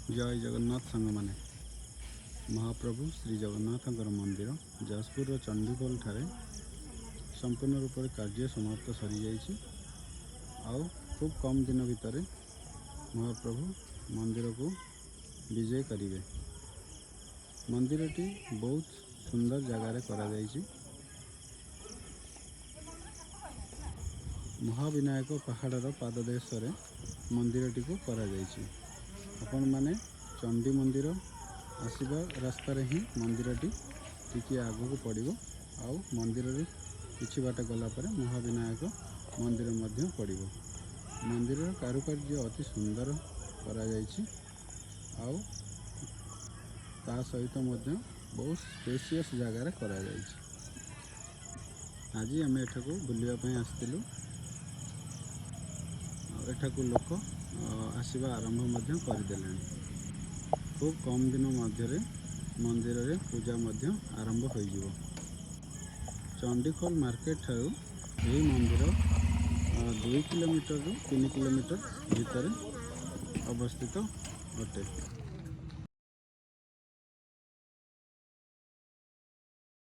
जय जगन्नाथ सांग माने महाप्रभु श्री जगन्नाथ मंदिर जाजपुर चंडीखोल ठारे संपूर्ण रूप से कार्य समाप्त सरी जाइए। आउ खूब कम दिन भितर महाप्रभु मंदिर को विजय करेंगे। मंदिरटी बहुत सुंदर जगार करा जाइए। महाविनायक पहाड़र पाददेश मंदिरटी को करा जाइए। आपण माने चंडी मंदिर आसवा रास्तार ही मंदिरटी टिके आगू पड़ो। आउ मंदिर किछि बाट गला पर महाविनायक मंदिर मध्य पड़ो। मंदिर कारुकार्य अति सुंदर करा जाइछि। आउ ता सहित मध्य बहुत स्पेशियस जगार करा जाइछि। आज आम एठाकू बुलिया पई आस्तिलु। एठाकू लोक आसवा आरंभ करदे। खूब कम दिन मध्य मंदिर रे पूजा आरंभ हो। चंडीखोल मार्केट ठारू यही मंदिर 2 किलोमीटर रु 3 किलोमीटर भितर अवस्थित अटे।